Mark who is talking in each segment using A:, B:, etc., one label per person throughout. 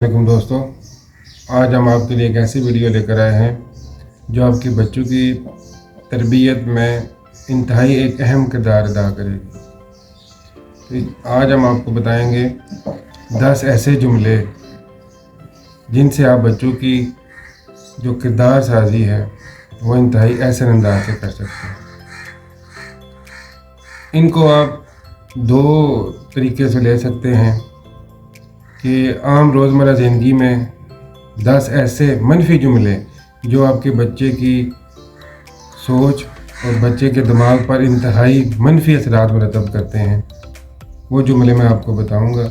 A: वालेकुम दोस्तों, आज हम आपके लिए एक ऐसी वीडियो लेकर आए हैं जो आपके बच्चों की तरबियत में इंतहाई एक अहम किरदार अदा करेगी। तो आज हम आपको बताएंगे 10 ऐसे जुमले जिनसे आप बच्चों की जो किरदार साजी है वो इंतहाई ऐसे अंदाज से कर सकते हैं। इनको आप दो तरीके से ले सकते हैं कि आम रोज़मर्रा ज़िंदगी में 10 ऐसे मनफी जुमले जो आपके बच्चे की सोच और बच्चे के दिमाग पर इंतहाई मनफी असरात मुरतब करते हैं, वो जुमले मैं आपको बताऊंगा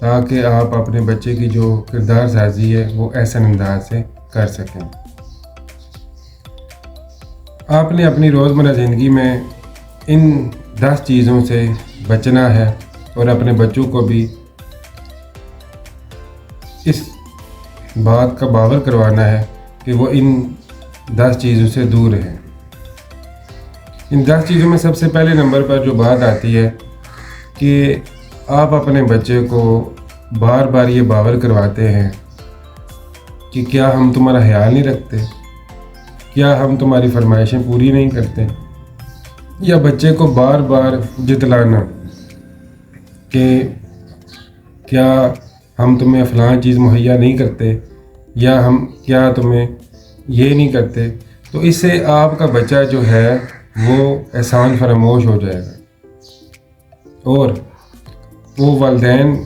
A: ताकि आप अपने बच्चे की जो किरदार साजी है वो ऐसे अंदाज से कर सकें। आपने अपनी रोज़मर्रा ज़िंदगी में इन 10 चीज़ों से बचना है और अपने बच्चों को भी इस बात का बावर करवाना है कि वो इन 10 चीज़ों से दूर है। इन 10 चीज़ों में सबसे पहले नंबर पर जो बात आती है कि आप अपने बच्चे को बार बार ये बावर करवाते हैं कि क्या हम तुम्हारा ख्याल नहीं रखते, क्या हम तुम्हारी फरमाइशें पूरी नहीं करते, या बच्चे को बार बार जितलाना कि क्या हम तुम्हें फ़लाँ चीज़ मुहैया नहीं करते, या हम क्या तुम्हें ये नहीं करते। तो इससे आपका बच्चा जो है वो एहसान फरामोश हो जाएगा और वो वालिदैन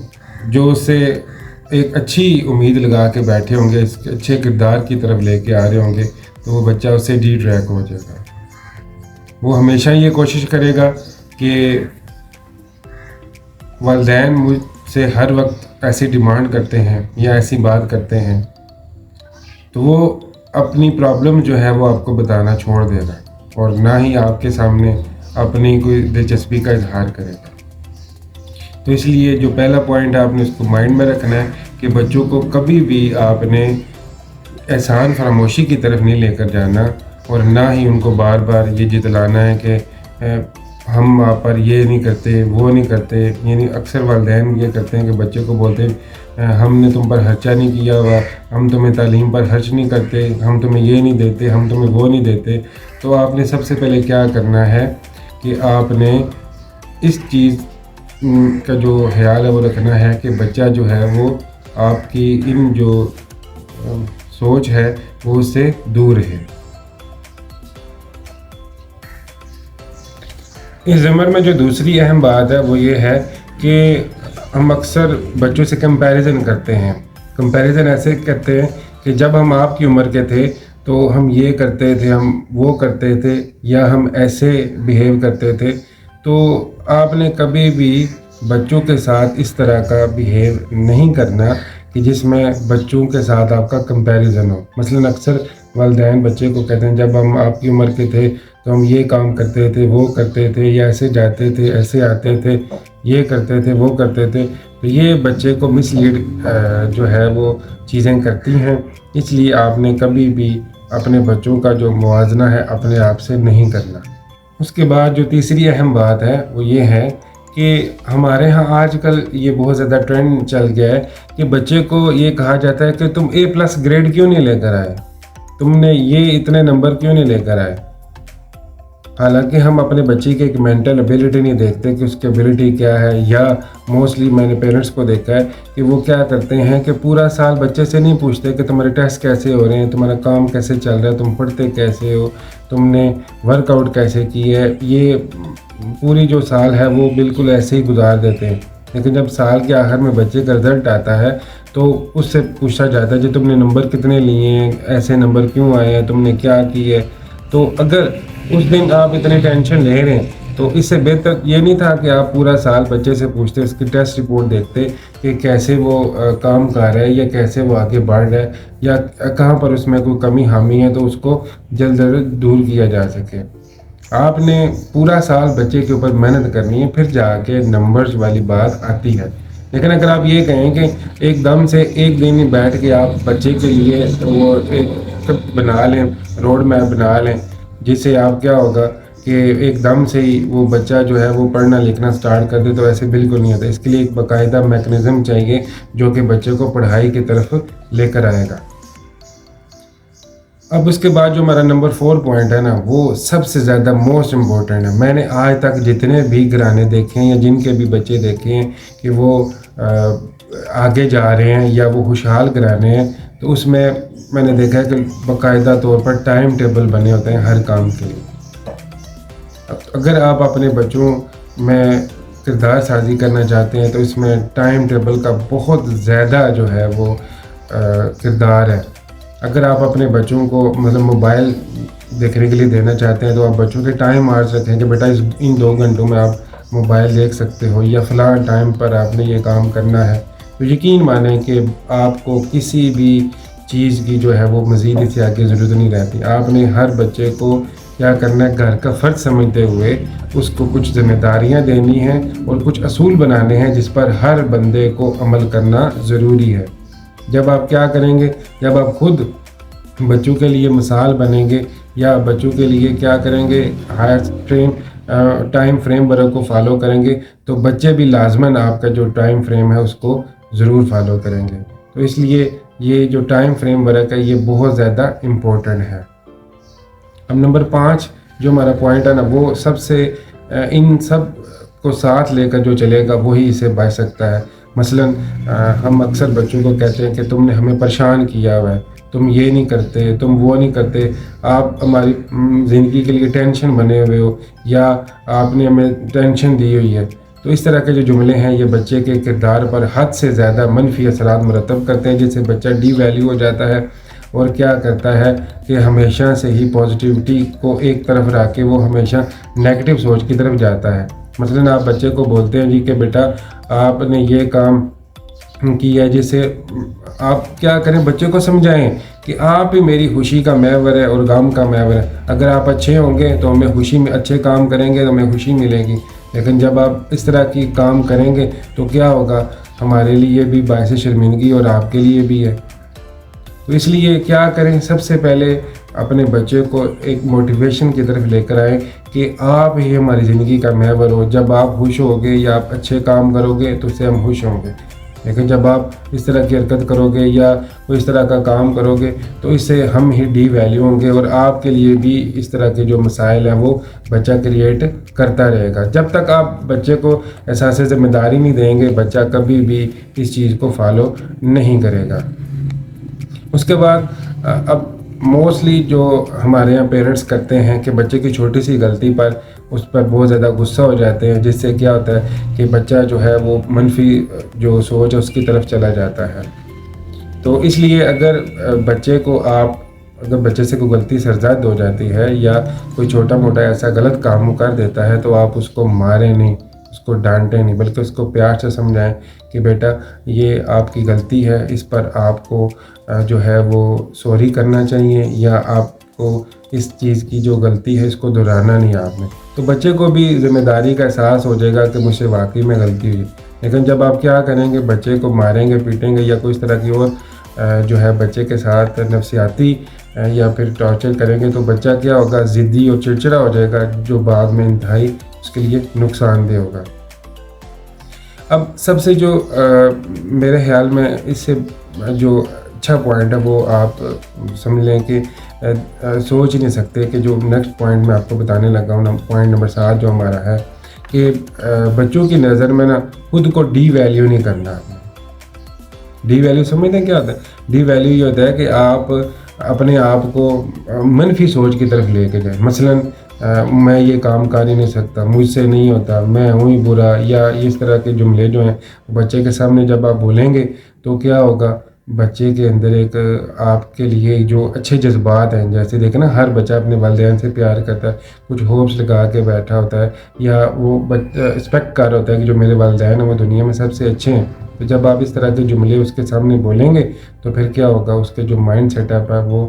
A: जो उससे एक अच्छी उम्मीद लगा के बैठे होंगे, इसके अच्छे किरदार की तरफ लेके आ रहे होंगे, तो वो बच्चा उससे डी ट्रैक हो जाएगा। वो हमेशा ये कोशिश करेगा कि वालिदैन मुझसे हर वक्त ऐसी डिमांड करते हैं या ऐसी बात करते हैं, तो वो अपनी प्रॉब्लम जो है वो आपको बताना छोड़ देगा और ना ही आपके सामने अपनी कोई दिलचस्पी का इजहार करेगा। तो इसलिए जो पहला पॉइंट है आपने उसको माइंड में रखना है कि बच्चों को कभी भी आपने एहसान फरामोशी की तरफ नहीं लेकर जाना और ना ही उनको बार बार ये जितलाना है कि हम आप पर ये नहीं करते, वो नहीं करते। यानी अक्सर वालिदैन ये करते हैं कि बच्चे को बोलते हैं हमने तुम पर खर्चा नहीं किया हुआ, हम तुम्हें तालीम पर खर्च नहीं करते, हम तुम्हें ये नहीं देते, हम तुम्हें वो नहीं देते। तो आपने सबसे पहले क्या करना है कि आपने इस चीज़ का जो ख्याल है वो रखना है कि बच्चा जो है वो आपकी इन जो सोच है वो उससे दूर है। इस ज़मर में जो दूसरी अहम बात है वो ये है कि हम अक्सर बच्चों से कंपैरिजन करते हैं। कंपैरिजन ऐसे करते हैं कि जब हम आपकी उम्र के थे तो हम ये करते थे, हम वो करते थे, या हम ऐसे बिहेव करते थे। तो आपने कभी भी बच्चों के साथ इस तरह का बिहेव नहीं करना कि जिसमें बच्चों के साथ आपका कंपैरिजन हो। मसलन अक्सर वालिदैन बच्चे को कहते हैं जब हम आपकी उम्र के थे तो हम ये काम करते थे, वो करते थे, या ऐसे जाते थे, ऐसे आते थे, ये करते थे, वो करते थे। तो ये बच्चे को मिसलीड जो है वो चीज़ें करती हैं। इसलिए आपने कभी भी अपने बच्चों का जो मुवाजना है अपने आप से नहीं करना। उसके बाद जो तीसरी अहम बात है वो ये है कि हमारे यहाँ आजकल ये बहुत ज़्यादा ट्रेंड चल गया है कि बच्चे को ये कहा जाता है कि तुम A+ ग्रेड क्यों नहीं लेकर आए, तुमने ये इतने नंबर क्यों नहीं लेकर आए। हालांकि हम अपने बच्चे की एक मेंटल एबिलिटी नहीं देखते कि उसकी एबिलिटी क्या है, या मोस्टली मैंने पेरेंट्स को देखा है कि वो क्या करते हैं कि पूरा साल बच्चे से नहीं पूछते कि तुम्हारे टेस्ट कैसे हो रहे हैं, तुम्हारा काम कैसे चल रहा है, तुम पढ़ते कैसे हो, तुमने वर्कआउट कैसे की है। ये पूरी जो साल है वो बिल्कुल ऐसे ही गुजार देते हैं। लेकिन जब साल के आखिर में बच्चे का रिज़ल्ट आता है तो उससे पूछा जाता है कि तुमने नंबर कितने लिए हैं, ऐसे नंबर क्यों आए हैं, तुमने क्या की है। तो अगर उस दिन आप इतनी टेंशन ले रहे हैं तो इससे बेहतर ये नहीं था कि आप पूरा साल बच्चे से पूछते, उसकी टेस्ट रिपोर्ट देखते कि कैसे वो काम कर रहा है, या कैसे वो आगे बढ़ रहा है, या कहाँ पर उसमें कोई कमी हामी है तो उसको जल्द से जल्द दूर किया जा सके। आपने पूरा साल बच्चे के ऊपर मेहनत करनी है, फिर जाके नंबर्स वाली बात आती है। लेकिन अगर आप ये कहें कि एकदम से एक दिन ही बैठ के आप बच्चे के लिए वो एक बना लें, रोड मैप बना लें, जिससे आप क्या होगा کہ ایک دم سے ہی وہ بچہ جو ہے وہ پڑھنا لکھنا سٹارٹ کر دے، تو ایسے بالکل نہیں ہوتا. اس کے لیے ایک باقاعدہ میکنزم چاہیے جو کہ بچے کو پڑھائی کی طرف لے کر آئے گا. اب اس کے بعد جو ہمارا نمبر 4 پوائنٹ ہے نا، وہ سب سے زیادہ موسٹ امپورٹنٹ ہے. میں نے آج تک جتنے بھی گھرانے دیکھے ہیں یا جن کے بھی بچے دیکھے ہیں کہ وہ آگے جا رہے ہیں یا وہ خوشحال گھرانے ہیں، تو اس میں نے دیکھا ہے کہ باقاعدہ طور پر ٹائم ٹیبل بنے ہوتے ہیں ہر کام کے لیے. اگر آپ اپنے بچوں میں کردار سازی کرنا چاہتے ہیں تو اس میں ٹائم ٹیبل کا بہت زیادہ جو ہے وہ کردار ہے. اگر آپ اپنے بچوں کو مطلب موبائل دیکھنے کے لیے دینا چاہتے ہیں تو آپ بچوں کے ٹائم آرز رکھیں کہ بیٹا ان 2 گھنٹوں میں آپ موبائل دیکھ سکتے ہو یا فلاں ٹائم پر آپ نے یہ کام کرنا ہے. تو یقین مانیں کہ آپ کو کسی بھی چیز کی جو ہے وہ مزید اس سے آگے ضرورت نہیں رہتی. آپ نے ہر بچے کو کیا کرنا ہے، گھر کا فرد سمجھتے ہوئے اس کو کچھ ذمہ داریاں دینی ہیں اور کچھ اصول بنانے ہیں جس پر ہر بندے کو عمل کرنا ضروری ہے. جب آپ کیا کریں گے، جب آپ خود بچوں کے لیے مثال بنیں گے یا بچوں کے لیے کیا کریں گے، ٹائم فریم ورک کو فالو کریں گے، تو بچے بھی لازماً آپ کا جو ٹائم فریم ہے اس کو ضرور فالو کریں گے. تو اس لیے یہ جو ٹائم فریم ورک ہے یہ بہت زیادہ امپورٹنٹ ہے. اب نمبر 5 جو ہمارا پوائنٹ ہے نا، وہ سب سے ان سب کو ساتھ لے کر جو چلے گا وہی اسے بچ سکتا ہے. مثلا ہم اکثر بچوں کو کہتے ہیں کہ تم نے ہمیں پریشان کیا ہوا ہے، تم یہ نہیں کرتے، تم وہ نہیں کرتے، آپ ہماری زندگی کے لیے ٹینشن بنے ہوئے ہو، یا آپ نے ہمیں ٹینشن دی ہوئی ہے. تو اس طرح کے جو جملے ہیں یہ بچے کے کردار پر حد سے زیادہ منفی اثرات مرتب کرتے ہیں، جس سے بچہ ڈی ویلیو ہو جاتا ہے اور کیا کرتا ہے کہ ہمیشہ سے ہی پازیٹیوٹی کو ایک طرف رکھ کے وہ ہمیشہ نیگیٹو سوچ کی طرف جاتا ہے. مثلا آپ بچے کو بولتے ہیں جی کہ بیٹا آپ نے یہ کام کیا، جس سے آپ کیا کریں، بچے کو سمجھائیں کہ آپ ہی میری خوشی کا محور ہے اور غم کا محور ہے. اگر آپ اچھے ہوں گے تو ہمیں خوشی میں، اچھے کام کریں گے تو ہمیں خوشی ملے گی، لیکن جب آپ اس طرح کی کام کریں گے تو کیا ہوگا، ہمارے لیے بھی باعث شرمندگی اور آپ کے لیے بھی ہے. تو اس لیے کیا کریں، سب سے پہلے اپنے بچے کو ایک موٹیویشن کی طرف لے کر آئیں کہ آپ ہی ہماری زندگی کا محور ہو. جب آپ خوش ہوگے یا آپ اچھے کام کرو گے تو اس سے ہم خوش ہوں گے، لیکن جب آپ اس طرح کی حرکت کرو گے یا کوئی اس طرح کا کام کرو گے تو اس سے ہم ہی ڈی ویلیو ہوں گے اور آپ کے لیے بھی اس طرح کے جو مسائل ہیں وہ بچہ کریٹ کرتا رہے گا. جب تک آپ بچے کو احساس ذمہ داری نہیں دیں گے، بچہ کبھی بھی اس چیز کو فالو نہیں کرے گا. اس کے بعد اب موسٹلی جو ہمارے یہاں پیرنٹس کرتے ہیں کہ بچے کی چھوٹی سی غلطی پر اس پر بہت زیادہ غصہ ہو جاتے ہیں، جس سے کیا ہوتا ہے کہ بچہ جو ہے وہ منفی جو سوچ ہے اس کی طرف چلا جاتا ہے. تو اس لیے اگر بچے سے کوئی غلطی سرزد ہو جاتی ہے یا کوئی چھوٹا موٹا ایسا غلط کام کر دیتا ہے تو آپ اس کو ماریں نہیں، اس کو ڈانٹیں نہیں، بلکہ اس کو پیار سے سمجھائیں کہ بیٹا یہ آپ کی غلطی ہے، اس پر آپ کو جو ہے وہ سوری کرنا چاہیے، یا آپ کو اس چیز کی جو غلطی ہے اس کو دہرانا نہیں آپ نے. تو بچے کو بھی ذمہ داری کا احساس ہو جائے گا کہ مجھ سے واقعی میں غلطی ہوئی. لیکن جب آپ کیا کریں گے، بچے کو ماریں گے، پیٹیں گے یا کوئی اس طرح کی اور جو ہے بچے کے ساتھ نفسیاتی یا پھر ٹارچر کریں گے، تو بچہ کیا ہوگا، ضدی اور چڑچڑا ہو جائے گا، جو بعد میں انتہائی اس کے لیے نقصان دہ ہوگا. اب سب سے جو میرے خیال میں اس سے جو اچھا پوائنٹ ہے وہ آپ سمجھ لیں کہ سوچ ہی نہیں سکتے کہ جو نیکسٹ پوائنٹ میں آپ کو بتانے لگا ہوں، پوائنٹ نمبر 7 جو ہمارا ہے کہ بچوں کی نظر میں نا خود کو ڈی ویلیو نہیں کرنا. ڈی ویلیو سمجھتے ہیں کیا ہوتا ہے؟ ڈی ویلیو یہ ہوتا ہے کہ آپ اپنے آپ کو منفی سوچ کی طرف لے کے جائیں. مثلا میں یہ کام کر ہی نہیں سکتا، مجھ سے نہیں ہوتا، میں ہوں ہی برا، یا اس طرح کے جملے جو ہیں بچے کے سامنے جب آپ بولیں گے تو کیا ہوگا، بچے کے اندر ایک آپ کے لیے جو اچھے جذبات ہیں، جیسے دیکھیں نا ہر بچہ اپنے والدین سے پیار کرتا ہے، کچھ ہوپس لگا کے بیٹھا ہوتا ہے، یا وہ ایکسپیکٹ کر رہا ہوتا ہے کہ جو میرے والدین ہیں وہ دنیا میں سب سے اچھے ہیں. تو جب آپ اس طرح کے جملے اس کے سامنے بولیں گے تو پھر کیا ہوگا، اس کے جو مائنڈ سیٹ اپ ہے وہ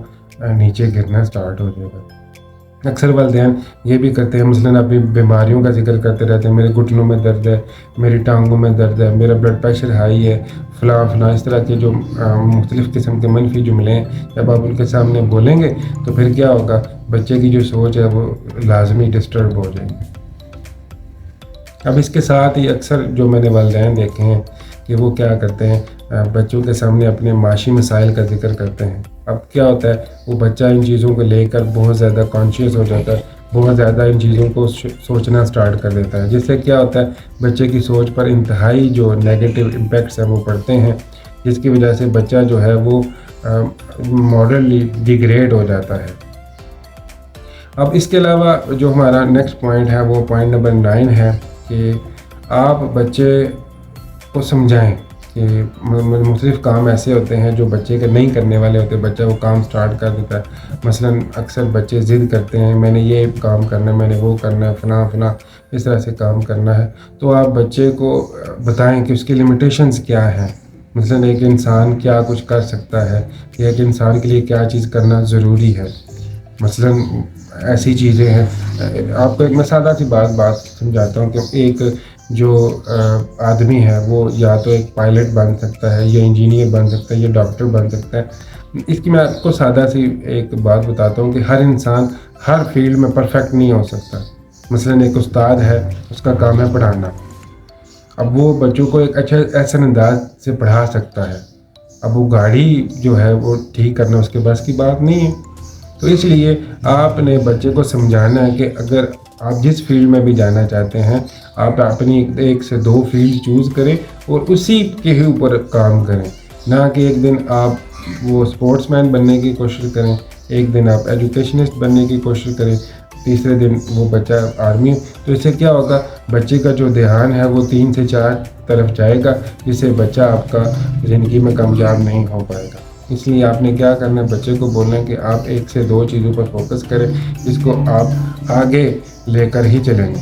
A: نیچے گرنا سٹارٹ ہو جائے گا. अक्सर वालिदैन ये भी करते हैं, मसलन अपनी बीमारियों का जिक्र करते रहते हैं, मेरे घुटनों में दर्द है, मेरी टांगों में दर्द है, मेरा ब्लड प्रेशर हाई है, फ़लाँ इस तरह के जो मुख्तलिफ़ किस्म के मनफी जुमले हैं जब आप उनके सामने बोलेंगे तो फिर क्या होगा, बच्चे की जो सोच है वो लाजमी डिस्टर्ब हो जाएगी। अब इसके साथ ही अक्सर जो मैंने वालिदैन देखे हैं कि वो क्या करते हैं, बच्चों के सामने अपने माशी मसाइल का जिक्र करते हैं। अब क्या होता है, वो बच्चा इन चीज़ों को लेकर बहुत ज़्यादा कॉन्शियस हो जाता है, बहुत ज़्यादा इन चीज़ों को सोचना स्टार्ट कर देता है, जिससे क्या होता है बच्चे की सोच पर इंतहाई जो नेगेटिव इम्पैक्ट्स हैं वो पड़ते हैं, जिसकी वजह से बच्चा जो है वो मॉडली डिग्रेड हो जाता है। अब इसके अलावा जो हमारा नेक्स्ट पॉइंट है वो पॉइंट नंबर 9 है कि आप बच्चे को समझाएं कि मुख्तलिफ़ काम ऐसे होते हैं जो बच्चे के नहीं करने वाले होते, बच्चा वो काम स्टार्ट कर देता है। मसलन अक्सर बच्चे ज़िद करते हैं मैंने ये काम करना है, मैंने वो करना है, फ़लाँ इस तरह से काम करना है। तो आप बच्चे को बताएं कि उसकी लिमिटेशंस क्या हैं, मसलन एक इंसान क्या कुछ कर सकता है, कि एक इंसान के लिए क्या चीज़ करना ज़रूरी है। मसलन ऐसी चीज़ें हैं, आपको एक मैं सादा सी बात समझाता हूँ कि एक जो आदमी है वो या तो एक पायलट बन सकता है, या इंजीनियर बन सकता है, या डॉक्टर बन सकता है। इसकी मैं आपको सादा सी एक बात बताता हूँ कि हर इंसान हर फील्ड में परफेक्ट नहीं हो सकता। मसलन एक उस्ताद है, उसका काम है पढ़ाना, अब वो बच्चों को एक अच्छा एहसन अंदाज से पढ़ा सकता है। अब वो गाड़ी जो है वो ठीक करना उसके बस की बात नहीं है। तो इसलिए आपने बच्चे को समझाना है कि अगर आप जिस फील्ड में भी जाना चाहते हैं, आप अपनी 1 से 2 फील्ड चूज़ करें और उसी के ऊपर काम करें, ना कि एक दिन आप वो स्पोर्ट्समैन बनने की कोशिश करें, एक दिन आप एजुकेशनिस्ट बनने की कोशिश करें, तीसरे दिन वो बच्चा आर्मी। तो इससे क्या होगा, बच्चे का जो ध्यान है वो 3 से 4 तरफ जाएगा, जिससे बच्चा आपका ज़िंदगी में कामयाब नहीं हो पाएगा। इसलिए आपने क्या करना है, बच्चे को बोलना है कि आप 1 से 2 चीज़ों पर फोकस करें, जिसको आप आगे लेकर ही चलेंगे।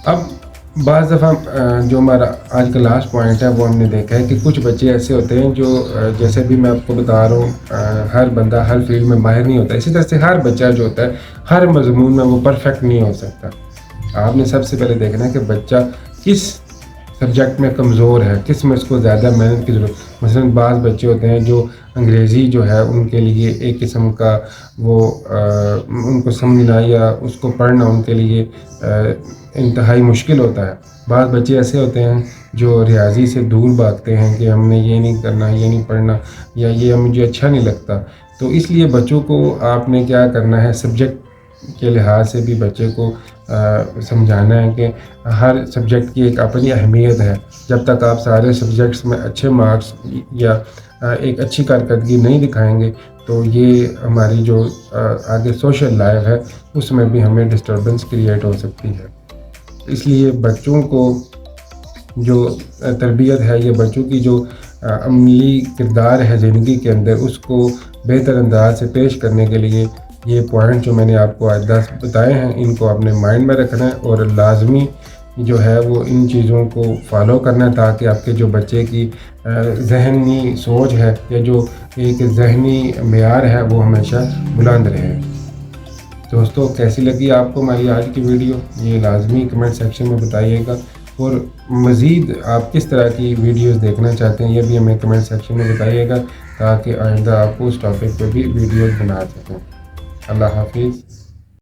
A: अब बाज़ दफ़ा जो हमारा आज का लास्ट पॉइंट है वो हमने देखा है कि कुछ बच्चे ऐसे होते हैं जो जैसे भी मैं आपको बता रहा हूँ, हर बंदा हर फील्ड में माहिर नहीं होता। इसी तरह से हर बच्चा जो होता है हर मज़मून में वो परफेक्ट नहीं हो सकता। आपने सबसे पहले देखना है कि बच्चा किस सब्जेक्ट में कमज़ोर है, किस में उसको ज़्यादा मेहनत की ज़रूरत। मसलन बाज़ बच्चे होते हैं जो अंग्रेज़ी जो है उनके लिए एक किस्म का वो उनको समझना या उसको पढ़ना उनके लिए इंतहाई मुश्किल होता है। बाज़ बच्चे ऐसे होते हैं जो रियाज़ी से दूर भागते हैं कि हमने ये नहीं करना, ये नहीं पढ़ना, या ये मुझे अच्छा नहीं लगता। तो इसलिए बच्चों को आपने क्या करना है, सब्जेक्ट के लिहाज से भी बच्चे को समझाना है कि हर सब्जेक्ट की एक अपनी अहमियत है। जब तक आप सारे सब्जेक्ट्स में अच्छे मार्क्स या एक अच्छी कारकर्दगी नहीं दिखाएंगे तो ये हमारी जो आगे सोशल लाइफ है उसमें भी हमें डिस्टर्बेंस क्रिएट हो सकती है। इसलिए बच्चों को जो तरबियत है या बच्चों की जो अमली किरदार है ज़िंदगी के अंदर, उसको बेहतर अंदाज से पेश करने के लिए ये पॉइंट जो मैंने आपको आज 10 बताए हैं, इनको अपने माइंड में रखना है और लाजमी जो है वो इन चीज़ों को फॉलो करना है, ताकि आपके जो बच्चे की ज़हनी सोच है या जो एक ज़हनी मेयार है वो हमेशा बुलंद रहे। दोस्तों, कैसी लगी आपको हमारी आज की वीडियो, ये लाजमी कमेंट सेक्शन में बताइएगा, और मज़ीद आप किस तरह की वीडियोस देखना चाहते हैं ये भी हमें कमेंट सेक्शन में बताइएगा, ताकि आइंदा आपको उस टॉपिक पर भी वीडियोस बना सकें। अल्लाह हाफिज़।